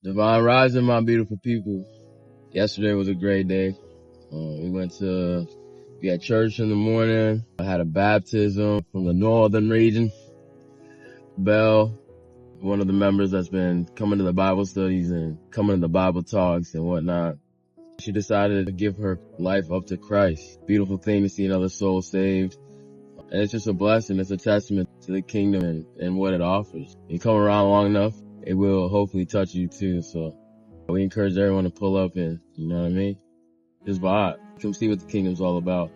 Divine Rising, my beautiful people. Yesterday was a great day. We had church in the morning. I had a baptism from the northern region. Belle, one of the members that's been coming to the Bible studies and coming to the Bible talks and whatnot. She decided to give her life up to Christ. Beautiful thing to see another soul saved. And it's just a blessing. It's a testament to the kingdom and what it offers. You come around long enough, it will hopefully touch you too. So we encourage everyone to pull up and, you know what I mean? Just vibe. Come see what the kingdom's all about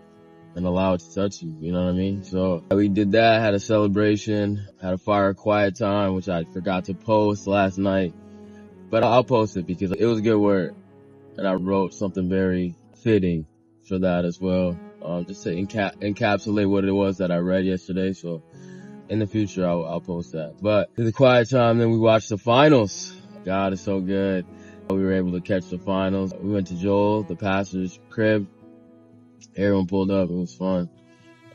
and allow it to touch you. You know what I mean? So we did that, had a celebration, had a fire quiet time, which I forgot to post last night, but I'll post it because it was a good word. And I wrote something very fitting for that as well. Just to encapsulate what it was that I read yesterday. So in the future, I'll post that. But in the quiet time, then we watched the finals. God is so good. We were able to catch the finals. We went to Joel, the pastor's crib. Everyone pulled up. It was fun.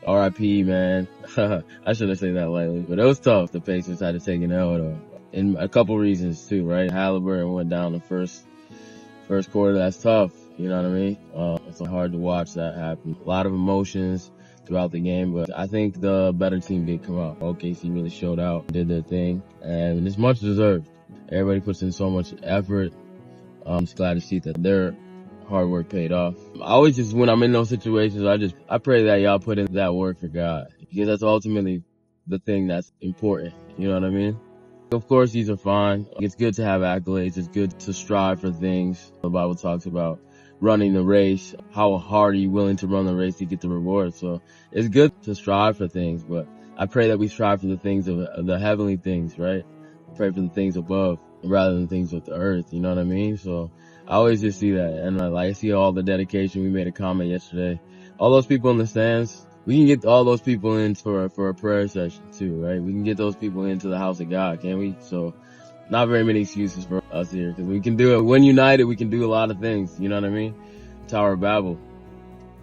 R.I.P. man. I shouldn't say that lightly, but it was tough. The Pacers had to take an L though. And a couple reasons too, right? Halliburton went down the first quarter. That's tough. You know what I mean? It's hard to watch that happen. A lot of emotions throughout the game, but I think the better team did come out. OKC really showed out, did their thing, and it's much deserved. Everybody puts in so much effort. I'm just glad to see that their hard work paid off. I always just, when I'm in those situations, I pray that y'all put in that work for God, because that's ultimately the thing that's important. You know what I mean? Of course, these are fine. It's good to have accolades. It's good to strive for things. The Bible talks about running the race. How hard are you willing to run the race to get the reward? So it's good to strive for things, but I pray that we strive for the things of the heavenly things, right? Pray for the things above rather than things with the earth. You know what I mean? So I always just see that. And I see all the dedication. We made a comment yesterday. All those people in the stands, we can get all those people in for a prayer session too, right? We can get those people into the house of God, can't we? So not very many excuses for us here, because we can do it. When united, we can do a lot of things. You know what I mean? Tower of Babel.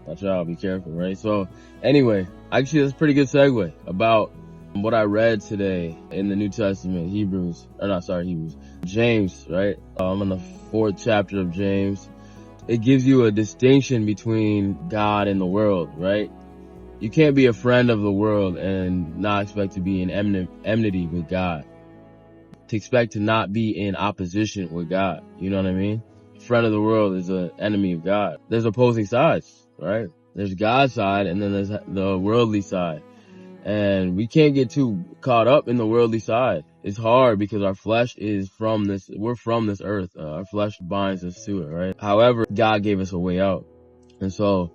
Watch out, be careful, right? So anyway, actually that's a pretty good segue about what I read today in the New Testament, James, right? I'm in the 4th chapter of James. It gives you a distinction between God and the world, right? You can't be a friend of the world and not expect to be in enmity with God. To expect to not be in opposition with God. You know what I mean? Friend of the world is an enemy of God. There's opposing sides, right? There's God's side and then there's the worldly side. And we can't get too caught up in the worldly side. It's hard because our flesh is we're from this earth. Our flesh binds us to it, right? However, God gave us a way out. And so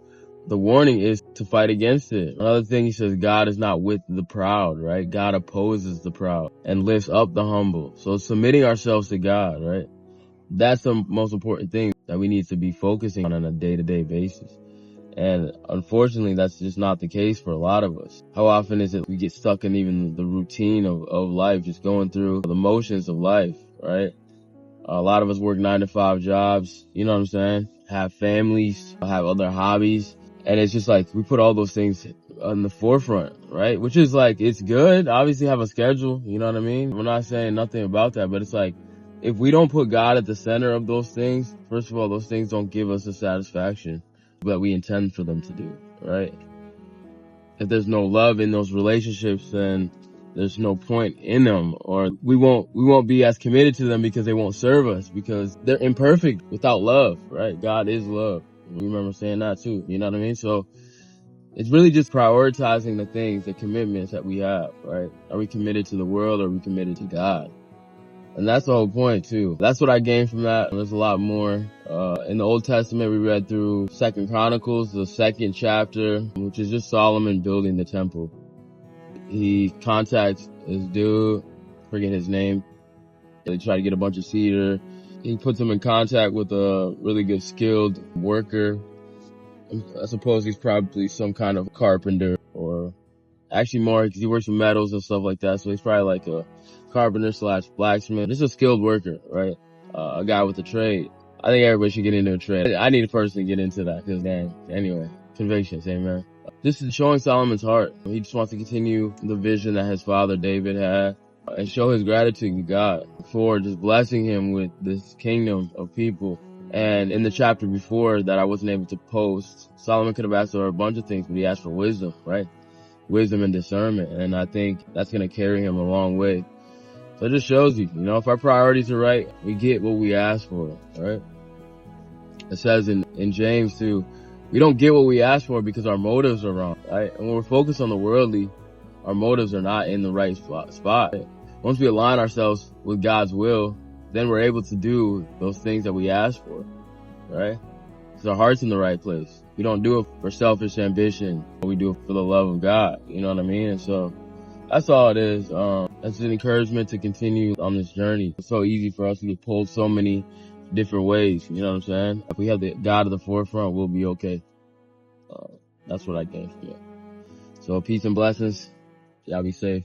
the warning is to fight against it. Another thing, he says, God is not with the proud, right? God opposes the proud and lifts up the humble. So submitting ourselves to God, right? That's the most important thing that we need to be focusing on a day-to-day basis. And unfortunately, that's just not the case for a lot of us. How often is it we get stuck in even the routine of life, just going through the motions of life, right? A lot of us work 9-to-5 jobs, you know what I'm saying? Have families, have other hobbies. And it's just like, we put all those things on the forefront, right? Which is like, it's good. Obviously have a schedule, you know what I mean? We're not saying nothing about that, but it's like, if we don't put God at the center of those things, first of all, those things don't give us the satisfaction that we intend for them to do, right? If there's no love in those relationships, then there's no point in them, or we won't be as committed to them because they won't serve us, because they're imperfect without love, right? God is love. We remember saying that too, you know what I mean? So it's really just prioritizing the things, the commitments that we have, right? Are we committed to the world, or are we committed to God? And that's the whole point too. That's what I gained from that. There's a lot more. In the Old Testament, we read through 2 Chronicles, the 2nd chapter, which is just Solomon building the temple. He contacts his dude, forget his name. They try to get a bunch of cedar. He puts him in contact with a really good skilled worker. I suppose he's probably some kind of carpenter, or actually more, because he works with metals and stuff like that. So he's probably like a carpenter / blacksmith. This is a skilled worker, right? A guy with a trade. I think everybody should get into a trade. I need to personally get into that, because dang. Anyway, convictions, amen. This is showing Solomon's heart. He just wants to continue the vision that his father David had. and show his gratitude to God for just blessing him with this kingdom of people. And in the chapter before that I wasn't able to post, Solomon could have asked for a bunch of things, but he asked for wisdom, right? Wisdom and discernment. And I think that's going to carry him a long way. So it just shows you, if our priorities are right, we get what we ask for, right? It says in James too, we don't get what we ask for because our motives are wrong, right? And when we're focused on the worldly, our motives are not in the right spot. Once we align ourselves with God's will, then we're able to do those things that we ask for, right? Because our heart's in the right place. We don't do it for selfish ambition. We do it for the love of God. You know what I mean? And so that's all it is. That's an encouragement to continue on this journey. It's so easy for us to get pulled so many different ways. You know what I'm saying? If we have the God at the forefront, we'll be okay. That's what I gained from it. So peace and blessings. Y'all be safe.